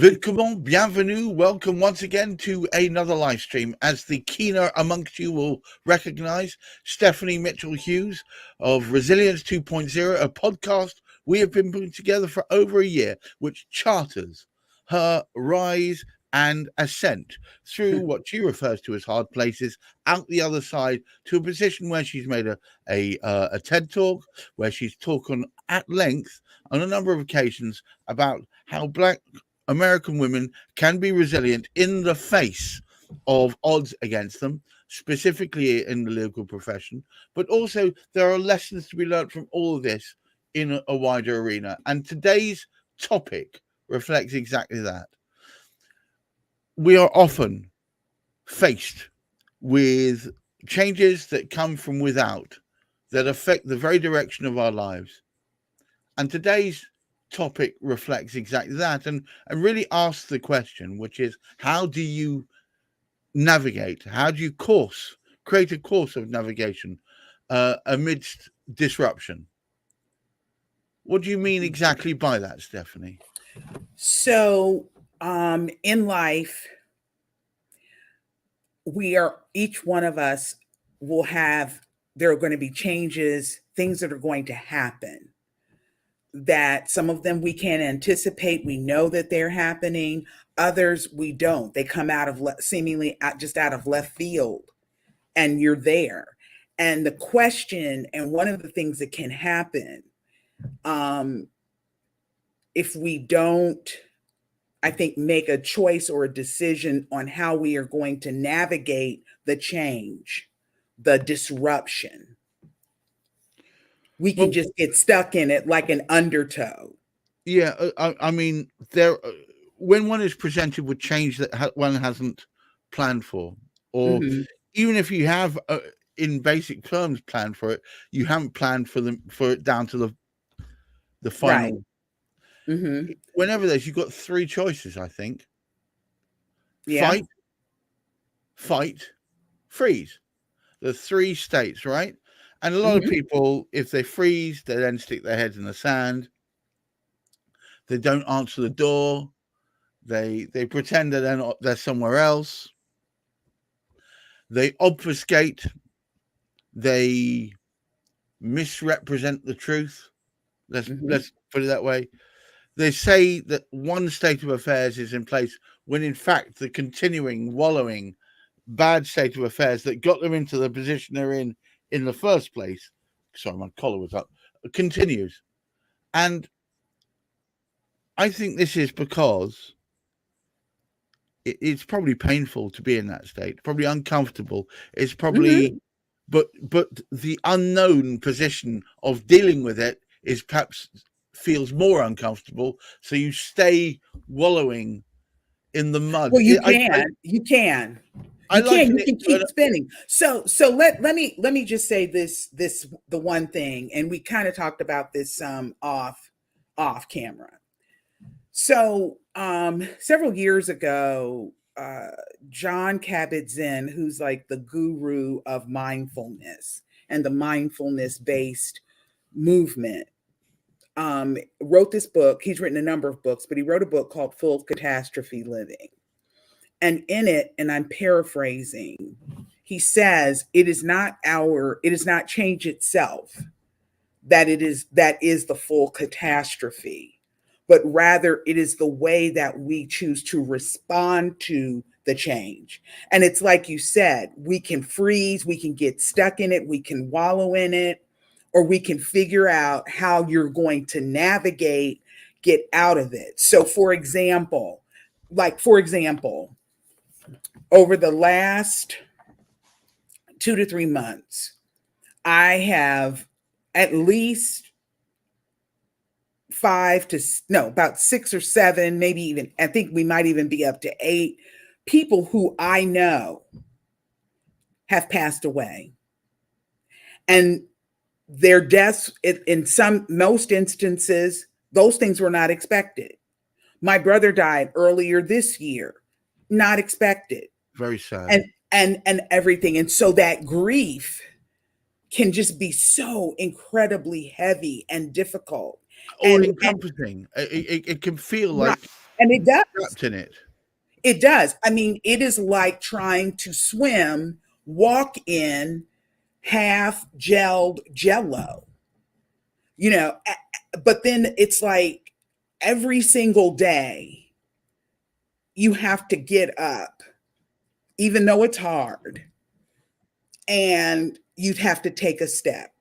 Willkommen, bienvenue, welcome once again to another live stream. As the keener amongst you will recognize, Stephanie Mitchell Hughes of Resilience 2.0, a podcast we have been putting together for over a year, which charters her rise and ascent through what she refers to as hard places, out the other side to a position where she's made a TED talk, where she's talked on at length on a number of occasions about how Black American women can be resilient in the face of odds against them, specifically in the legal profession. But also, there are lessons to be learned from all of this in a wider arena. And today's topic reflects exactly that. We are often faced with changes that come from without, that affect the very direction of our lives. And today's topic reflects exactly that, and really asks the question, which is, how do you navigate? How do you create a course of navigation amidst disruption? What do you mean exactly by that, Stephanie? So, in life, each one of us there are going to be changes, things that are going to happen, that some of them we can't anticipate. We know that they're happening. Others we don't. They come seemingly just out of left field, and you're there. And the question, and one of the things that can happen, if we don't, I think, make a choice or a decision on how we are going to navigate the change, the disruption, we can just get stuck in it like an undertow. Yeah, I mean, when one is presented with change that one hasn't planned for, or even if you have, in basic terms, planned for it, you haven't planned for it down to the final. Right. Mm-hmm. Whenever you've got three choices, I think. Yeah. Fight, freeze. The three states, right? And a lot of people, if they freeze, they then stick their heads in the sand. They don't answer the door. They pretend that they're somewhere else. They obfuscate. They misrepresent the truth. Let's put it that way. They say that one state of affairs is in place when in fact the continuing wallowing bad state of affairs that got them into the position they're in the first place, sorry, my collar was up, continues. And I think this is because it's probably painful to be in that state, probably uncomfortable. It's probably, but the unknown position of dealing with it is perhaps feels more uncomfortable. So you stay wallowing in the mud. Well, you can keep spinning. So let me just say this the one thing, and we kind of talked about this off camera. So several years ago, John Kabat-Zinn, who's like the guru of mindfulness and the mindfulness based movement, wrote this book. He's written a number of books, but he wrote a book called Full Catastrophe Living. And in it, and I'm paraphrasing, he says, it is not change itself that is the full catastrophe, but rather it is the way that we choose to respond to the change. And it's like you said, we can freeze, we can get stuck in it, we can wallow in it, or we can figure out how you're going to navigate, get out of it. So for example, over the last 2 to 3 months, I have at least about 6 or 7, maybe even, I think we might even be up to 8 people who I know have passed away. And their deaths, in most instances, those things were not expected. My brother died earlier this year, not expected. Very sad. And everything. And so that grief can just be so incredibly heavy and difficult. All encompassing. It can feel like And it does. trapped in it. It does. I mean, it is like trying to swim, walk in half gelled jello, you know, but then it's like every single day you have to get up, even though it's hard, and you'd have to take a step,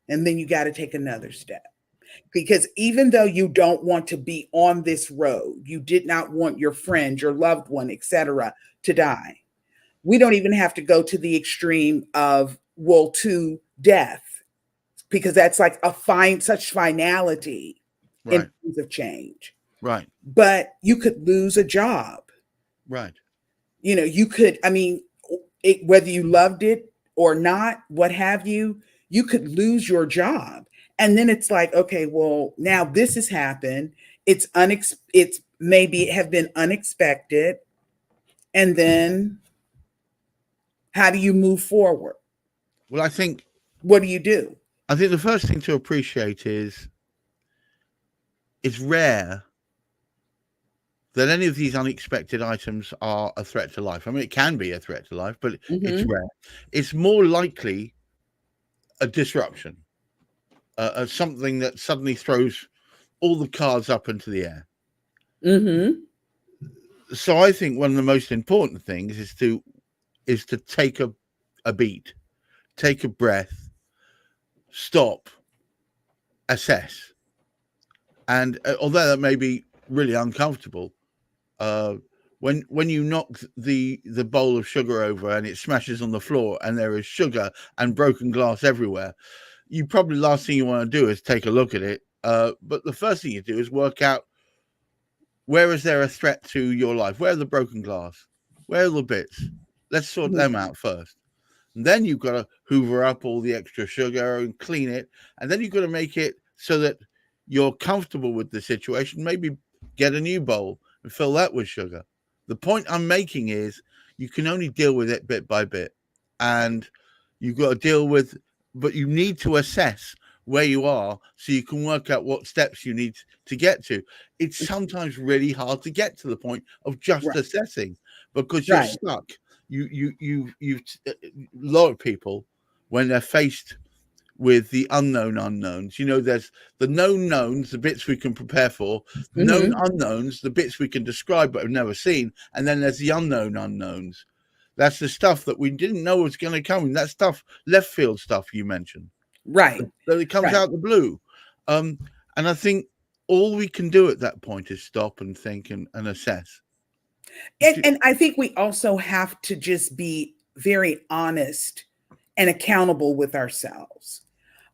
and then you got to take another step. Because even though you don't want to be on this road, you did not want your friend, your loved one, etc., to die. We don't even have to go to the extreme of, well, to death, because that's like such finality in Right. terms of change. Right. But you could lose a job. Right. You know, you could, I mean, whether you loved it or not, what have you, you could lose your job. And then it's like, okay, well, now this has happened. It's maybe have been unexpected. And then how do you move forward? Well, what do you do? I think the first thing to appreciate is it's rare that any of these unexpected items are a threat to life. I mean, it can be a threat to life, but it's rare. It's more likely a disruption, something that suddenly throws all the cards up into the air. So I think one of the most important things is to take a beat, take a breath, stop, assess. And although that may be really uncomfortable, when you knock the bowl of sugar over and it smashes on the floor and there is sugar and broken glass everywhere, you probably last thing you want to do is take a look at it. But the first thing you do is work out, where is there a threat to your life? Where are the broken glass? Where are the bits? Let's sort them out first. And then you've got to hoover up all the extra sugar and clean it. And then you've got to make it so that you're comfortable with the situation. Maybe get a new bowl and fill that with sugar. The point I'm making is you can only deal with it bit by bit. And you've got to deal with, but you need to assess where you are so you can work out what steps you need to get to. It's sometimes really hard to get to the point of just assessing, because you're stuck. You a lot of people, when they're faced with the unknown unknowns, you know, there's the known knowns, the bits we can prepare for, known unknowns, the bits we can describe but have never seen, and then there's the unknown unknowns. That's the stuff that we didn't know was going to come. That stuff, left field stuff you mentioned. Right. So it comes out the blue. And I think all we can do at that point is stop and think and assess. And I think we also have to just be very honest and accountable with ourselves.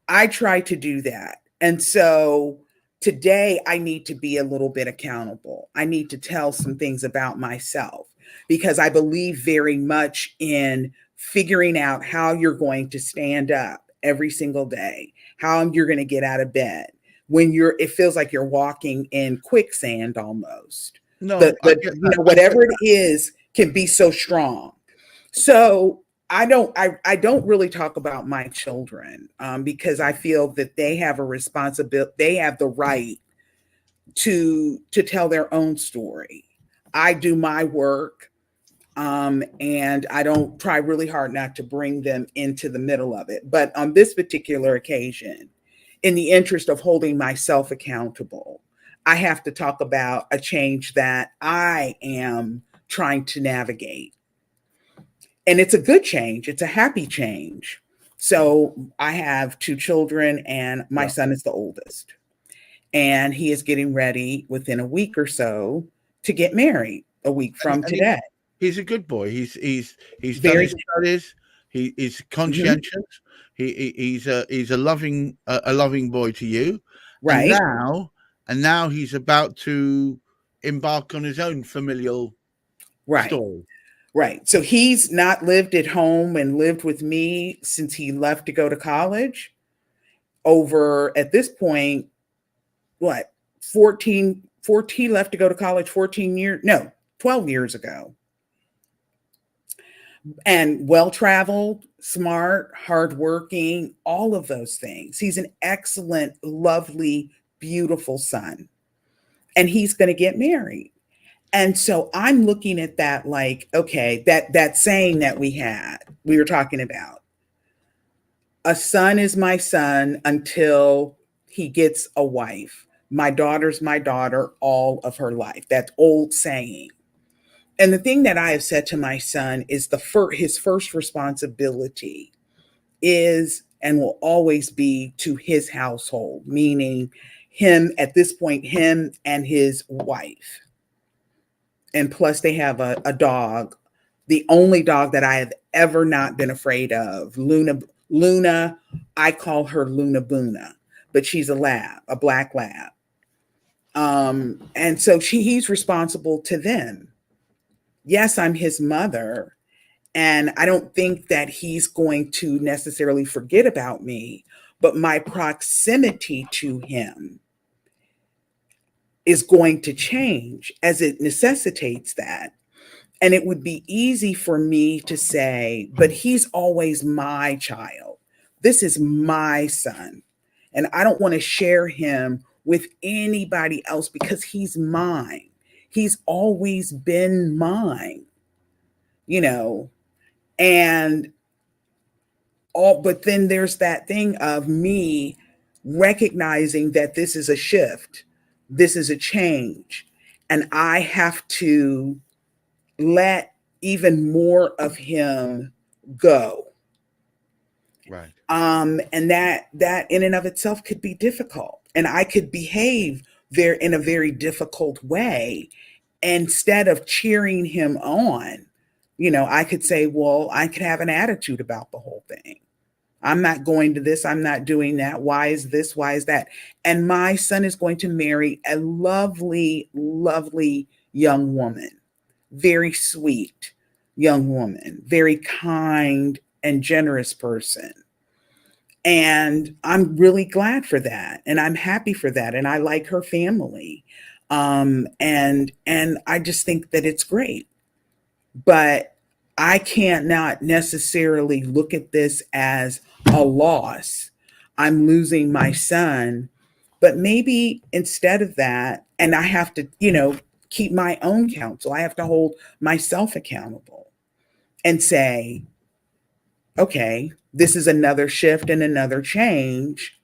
I try to do that. And so today I need to be a little bit accountable. I need to tell some things about myself, because I believe very much in figuring out how you're going to stand up every single day, how you're going to get out of bed when it feels like you're walking in quicksand almost. No, whatever it is can be so strong. So I don't really talk about my children because I feel that they have a responsibility. They have the right to tell their own story. I do my work. And I don't try really hard not to bring them into the middle of it. But on this particular occasion, in the interest of holding myself accountable, I have to talk about a change that I am trying to navigate. And it's a good change. It's a happy change. So I have 2 children, and my son is the oldest. And he is getting ready within a week or so to get married a week from today. He's a good boy. He's done his studies. He's conscientious. He's a loving boy to you. Right. And now he's about to embark on his own familial story. Right. So he's not lived at home and lived with me since he left to go to college. Over at this point, 14 left to go to college 12 years ago. And well-traveled, smart, hardworking, all of those things. He's an excellent, lovely, beautiful son. And he's going to get married. And so I'm looking at that like, okay, that saying that we were talking about, a son is my son until he gets a wife. My daughter's my daughter all of her life. That old saying. And the thing that I have said to my son is his first responsibility is and will always be to his household, meaning him at this point, him and his wife. And plus, they have a dog, the only dog that I have ever not been afraid of, Luna. Luna, I call her Luna Boona, but she's a lab, a black lab. And so he's responsible to them. Yes, I'm his mother, and I don't think that he's going to necessarily forget about me, but my proximity to him is going to change as it necessitates that. And it would be easy for me to say, but he's always my child. This is my son. And I don't want to share him with anybody else because he's mine. He's always been mine, you know, and but then there's that thing of me recognizing that this is a shift, this is a change, and I have to let even more of him go. Right. And that in and of itself could be difficult, and I could behave there in a very difficult way instead of cheering him on. You know, I could say, well, I could have an attitude about the whole thing. I'm not going to this. I'm not doing that. Why is this? Why is that? And my son is going to marry a lovely, lovely young woman, very sweet young woman, very kind and generous person. And I'm really glad for that. And I'm happy for that. And I like her family. And I just think that it's great. But I can't not necessarily look at this as a loss. I'm losing my son. But maybe instead of that, and I have to, keep my own counsel, I have to hold myself accountable and say, okay, this is another shift and another change.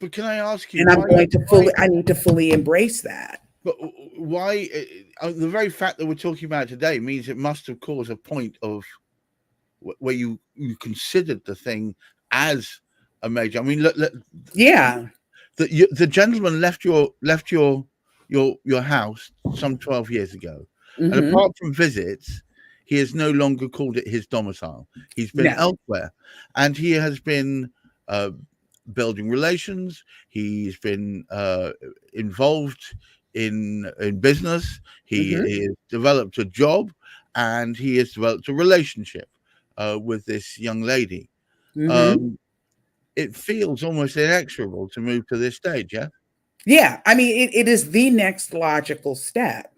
But can I ask you, and I'm going to I need to fully embrace that. But why? The very fact that we're talking about today means it must have caused a point of where you considered the thing as a major. I mean, yeah, the gentleman left your house some 12 years ago, and apart from visits, he has no longer called it his domicile. He's been elsewhere, and he has been building relations. He's been involved in business. He has developed a job, and he has developed a relationship with this young lady. It feels almost inexorable to move to this stage. Yeah, I mean, it is the next logical step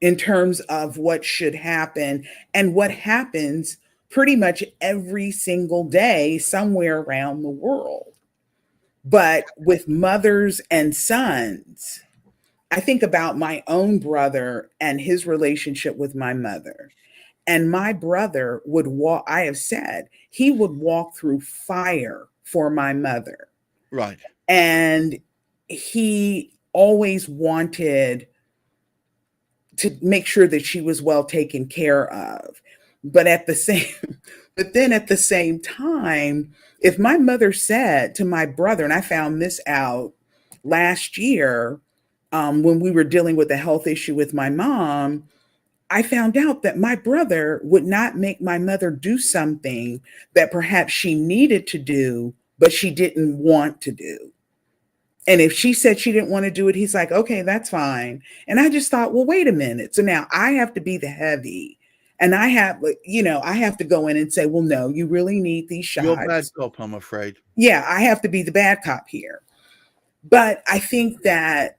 in terms of what should happen and what happens pretty much every single day somewhere around the world. But with mothers and sons, I think about my own brother and his relationship with my mother. And my brother would walk, I have said, he would walk through fire for my mother. Right. And he always wanted to make sure that she was well taken care of. But at the same time, if my mother said to my brother, and I found this out last year, when we were dealing with a health issue with my mom, I found out that my brother would not make my mother do something that perhaps she needed to do, but she didn't want to do. And if she said she didn't want to do it, he's like, okay, that's fine. And I just thought, well, wait a minute. So now I have to be the heavy. And I have to go in and say, well, no, you really need these shots. You're a bad cop, I'm afraid. Yeah, I have to be the bad cop here. But I think that,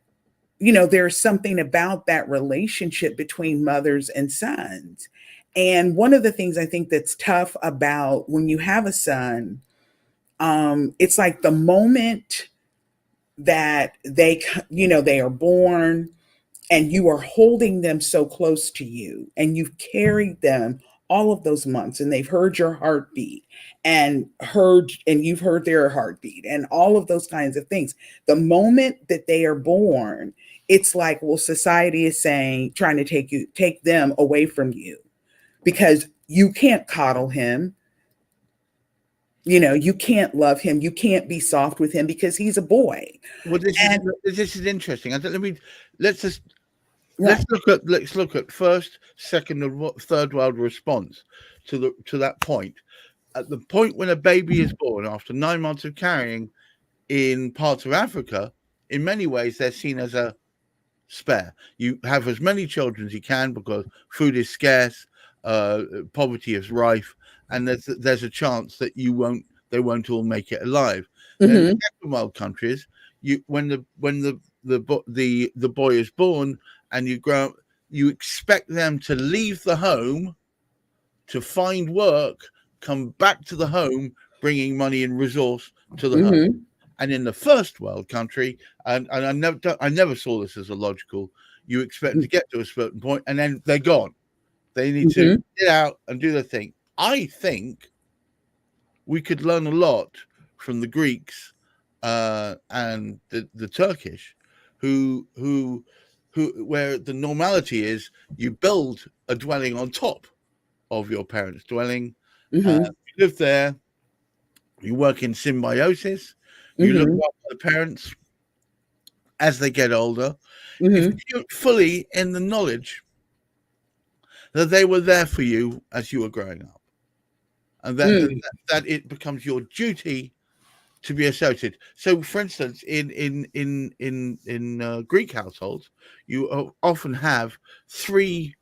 there's something about that relationship between mothers and sons. And one of the things I think that's tough about when you have a son, it's like the moment that they are born, and you are holding them so close to you, and you've carried them all of those months, and they've heard your heartbeat and you've heard their heartbeat and all of those kinds of things. The moment that they are born, it's like, well, society is saying, trying to take them away from you, because you can't coddle him. You can't love him. You can't be soft with him because he's a boy. Well, And this is interesting. Let's just right. let's look at first, second, and third world response to that point. At the point when a baby is born, after 9 months of carrying in parts of Africa, in many ways they're seen as a spare. You have as many children as you can because food is scarce, poverty is rife, and there's a chance that they won't all make it alive. Now, in second world countries, when the boy is born and you grow up, you expect them to leave the home to find work, come back to the home, bringing money and resource to the home. And in the first world country, and I never saw this as a logical, you expect to get to a certain point and then they're gone. They need to get out and do their thing. I think we could learn a lot from the Greeks and the Turkish, who where the normality is you build a dwelling on top of your parents' dwelling. You live there. You work in symbiosis. You look after the parents as they get older. If you're fully in the knowledge that they were there for you as you were growing up, and that it becomes your duty to be associated. So, for instance, in Greek households, you often have 3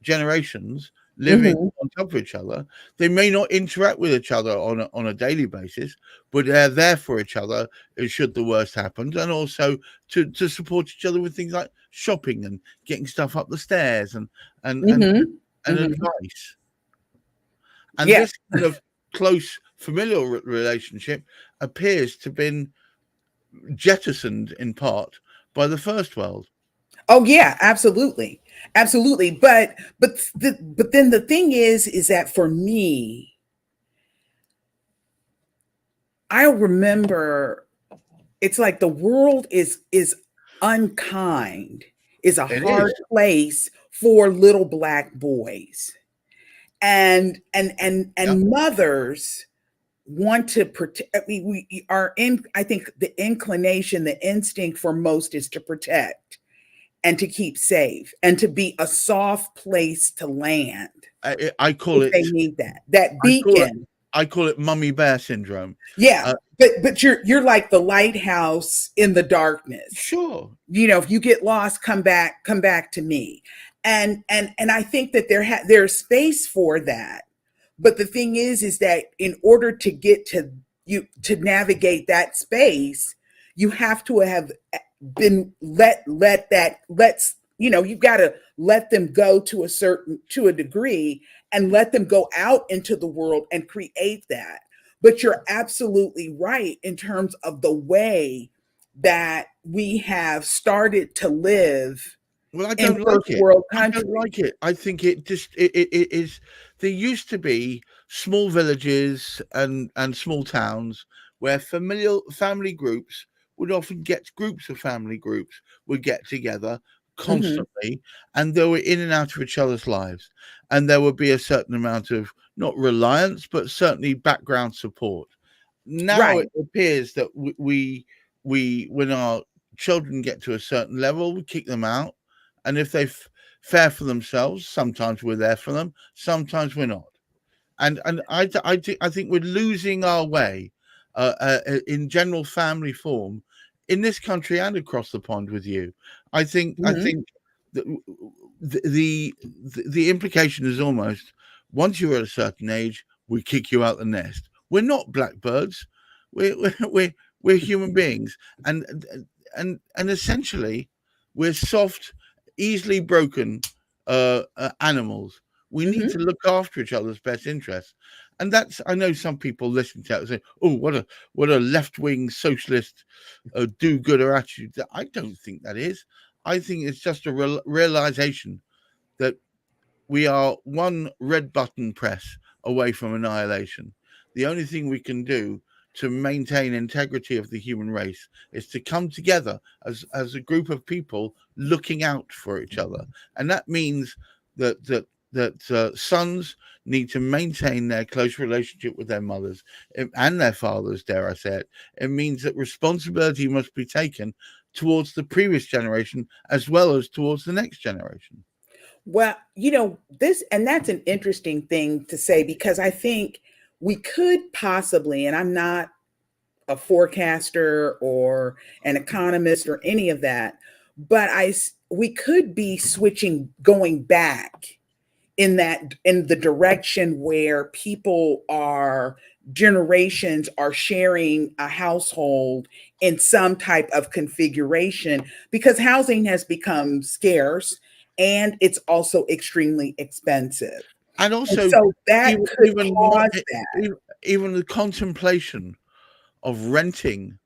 generations living on top of each other. They may not interact with each other on a daily basis, but they're there for each other should the worst happen, and also to support each other with things like shopping and getting stuff up the stairs and advice. And this kind of close familial relationship appears to have been jettisoned in part by the first world. Oh yeah, absolutely. Absolutely. But then the thing is that for me, I remember it's like the world is unkind, is a hard place for little Black boys. And mothers want to protect. I mean, we are in, I think the inclination, the instinct for most is to protect and to keep safe and to be a soft place to land. I call it, they need that beacon. I call it mummy bear syndrome. Yeah, but you're like the lighthouse in the darkness. Sure. If you get lost, come back to me. And I think that there's space for that. But the thing is that in order to get to navigate that space, you have to have been you've got to let them go to a degree and let them go out into the world and create that. But you're absolutely right in terms of the way that we have started to live. Well, I don't like it. I don't like it. I think it is. There used to be small villages and small towns where family groups would often groups of family groups would get together constantly, and they were in and out of each other's lives, and there would be a certain amount of not reliance, but certainly background support. Now it appears that we when our children get to a certain level, we kick them out. And if they fare for themselves, sometimes we're there for them, sometimes we're not. And I think we're losing our way in general family form in this country and across the pond with you. I think the implication is almost once you're at a certain age, we kick you out the nest. We're not blackbirds. We're human beings, and essentially we're soft, easily broken animals. We need to look after each other's best interests. And that's, I know some people listening to it say, oh, what a left-wing socialist do-gooder attitude. I don't think that is. I think it's just a realization that we are one red button press away from annihilation. The only thing we can do to maintain integrity of the human race is to come together as a group of people looking out for each other, and that means that sons need to maintain their close relationship with their mothers and their fathers. Dare I say it? It means that responsibility must be taken towards the previous generation as well as towards the next generation. Well, and that's an interesting thing to say, because I think we could possibly, and I'm not a forecaster or an economist or any of that, but we could be going back in the direction where generations are sharing a household in some type of configuration, because housing has become scarce and it's also extremely expensive. And also, so that even could even cause that. even the contemplation of renting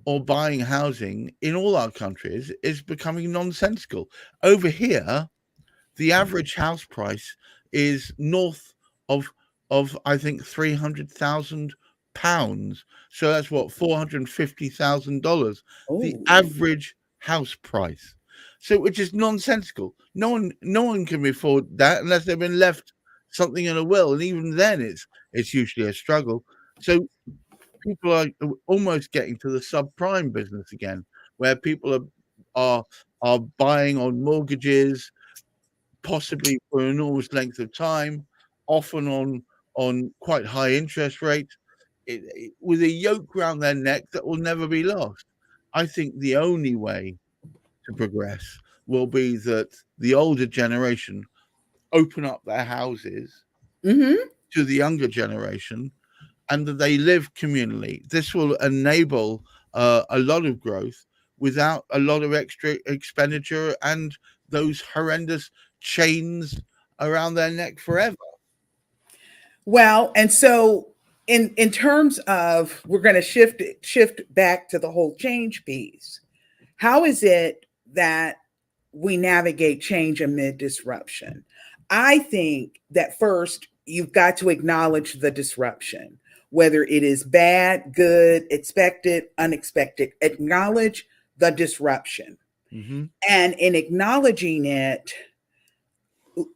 or buying housing in all our countries is becoming nonsensical. Over here, the average house price is north of I think £300,000. So that's what, $450,000. The Oh. average house price. So which is nonsensical. No one can afford that unless they've been left something in a will, and even then it's usually a struggle. So people are almost getting to the subprime business again, where people are buying on mortgages, possibly for an enormous length of time, often on quite high interest rates, with a yoke around their neck that will never be lost. I think the only way to progress will be that the older generation open up their houses Mm-hmm. to the younger generation and that they live communally. This will enable a lot of growth without a lot of extra expenditure and those horrendous chains around their neck forever. Well, and so in terms of, we're going to shift back to the whole change piece. How is it that we navigate change amid disruption? I think that first you've got to acknowledge the disruption, whether it is bad, good, expected, unexpected. Acknowledge the disruption. Mm-hmm. And in acknowledging it,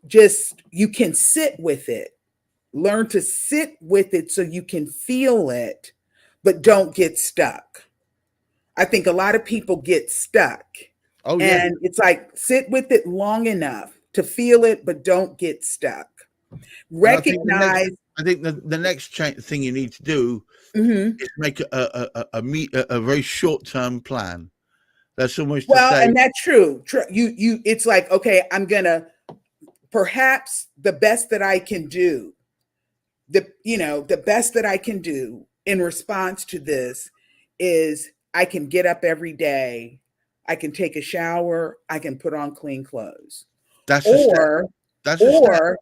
just you can sit with it. Learn to sit with it so you can feel it, but don't get stuck. I think a lot of people get stuck. Oh yeah, And it's like, sit with it long enough to feel it, but don't get stuck. and Recognize. I think the next thing you need to do Mhm. is make a very short term plan. That's almost to Well, say, and that's true. It's like, okay, I'm gonna, perhaps the best that I can do, the best that I can do in response to this is I can get up every day, I can take a shower, I can put on clean clothes. that's a step. Or That's a step. or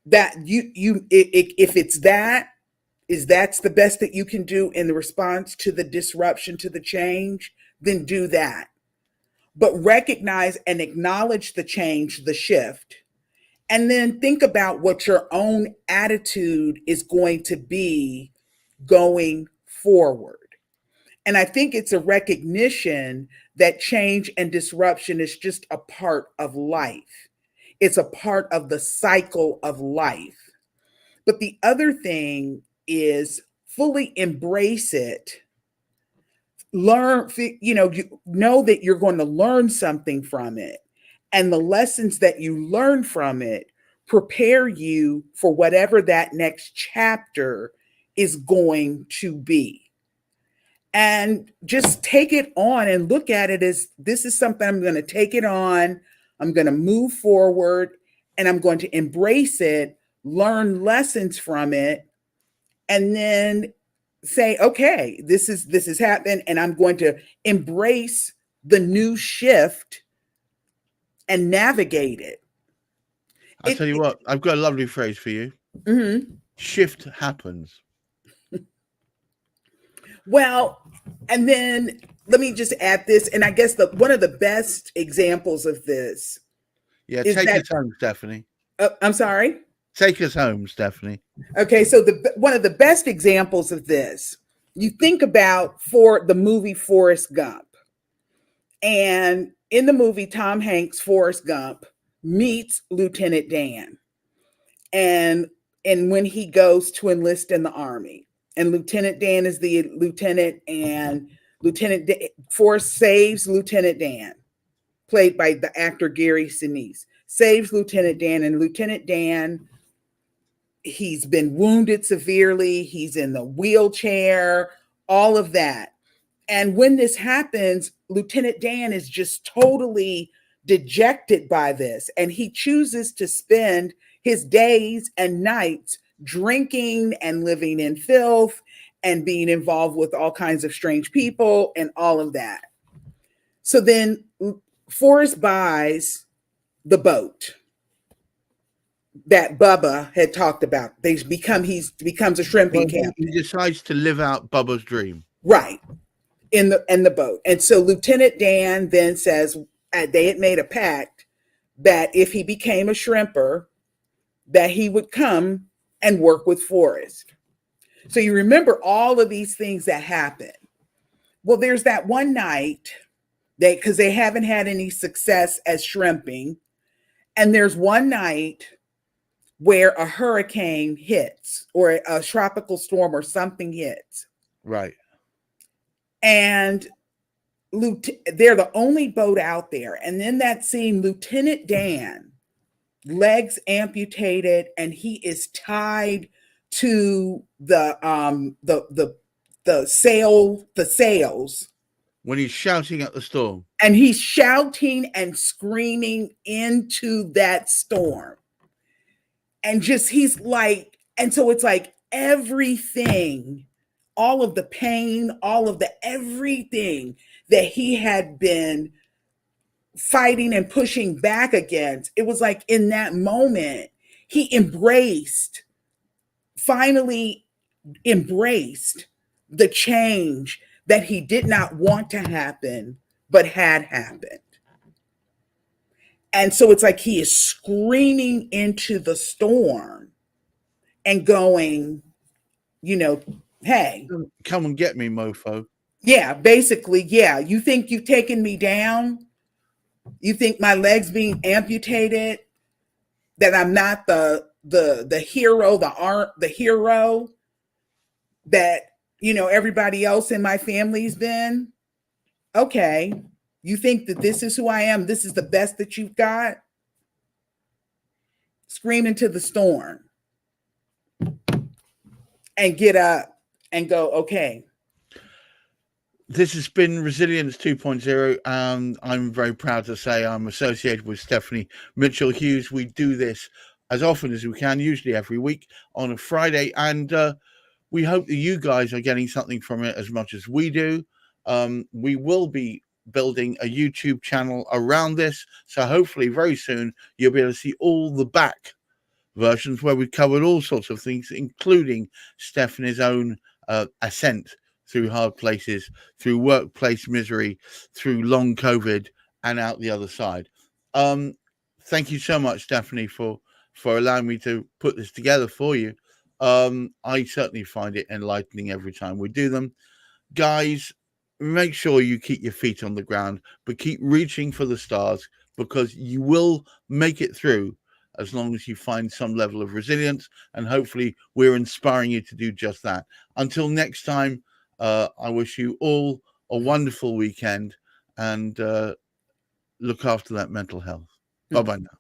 that if it's that's the best that you can do in the response to the disruption, to the change, then do that. But recognize and acknowledge the change, the shift, and then think about what your own attitude is going to be going forward. And I think it's a recognition that change and disruption is just a part of life. It's a part of the cycle of life. But the other thing is, fully embrace it. Learn, you know that you're going to learn something from it. And the lessons that you learn from it prepare you for whatever that next chapter is going to be. And just take it on and look at it as, this is something I'm going to take it on. I'm going to move forward and I'm going to embrace it, learn lessons from it, and then say, okay, this is happening, and I'm going to embrace the new shift and navigate it. I'll tell you what, I've got a lovely phrase for you. Mm-hmm. Shift happens. Well, and then let me just add this, and I guess one of the best examples of this is take that. us home, Stephanie. I'm sorry. Take us home, Stephanie. Okay, so one of the best examples of this, you think about for the movie Forrest Gump, and in the movie, Tom Hanks, Forrest Gump meets Lieutenant Dan, and when he goes to enlist in the army, and Lieutenant Dan is the lieutenant, and Forrest saves Lieutenant Dan, played by the actor Gary Sinise, saves Lieutenant Dan, and Lieutenant Dan, he's been wounded severely, he's in the wheelchair, all of that. And when this happens, Lieutenant Dan is just totally dejected by this, and he chooses to spend his days and nights drinking and living in filth and being involved with all kinds of strange people and all of that. So then Forrest buys the boat that Bubba had talked about. He becomes a shrimping captain. He decides to live out Bubba's dream. Right. In the boat. And so Lieutenant Dan then says they had made a pact that if he became a shrimper, that he would come and work with Forrest. So you remember all of these things that happen. Well, there's that one night because they haven't had any success as shrimping. And there's one night where a hurricane hits or a tropical storm or something hits. Right. And they're the only boat out there. And in that scene, Lieutenant Dan, legs amputated, and he is tied to the sails. When he's shouting at the storm. And he's shouting and screaming into that storm. And just, he's like, and so it's like everything, all of the pain, all of the everything that he had been fighting and pushing back against, it was like in that moment, he finally embraced the change that he did not want to happen, but had happened. And so it's like he is screaming into the storm and going, hey. Come and get me, mofo. Yeah, basically, yeah. You think you've taken me down? You think my legs being amputated, that I'm not the hero, the hero that, everybody else in my family's been? Okay. You think that this is who I am? This is the best that you've got? Scream into the storm and get up and go, okay. This has been Resilience 2.0, and I'm very proud to say I'm associated with Stephanie Mitchel Hughes. We do this as often as we can, usually every week on a Friday, and we hope that you guys are getting something from it as much as we do. We will be building a YouTube channel around this, so hopefully very soon you'll be able to see all the back versions where we've covered all sorts of things, including Stephanie's own ascent through hard places, through workplace misery, through long COVID, and out the other side. Thank you so much, Stephanie, for allowing me to put this together for you. I certainly find it enlightening every time we do them. Guys, make sure you keep your feet on the ground, but keep reaching for the stars, because you will make it through as long as you find some level of resilience, and hopefully we're inspiring you to do just that. Until next time, I wish you all a wonderful weekend, and look after that mental health. Bye-bye now.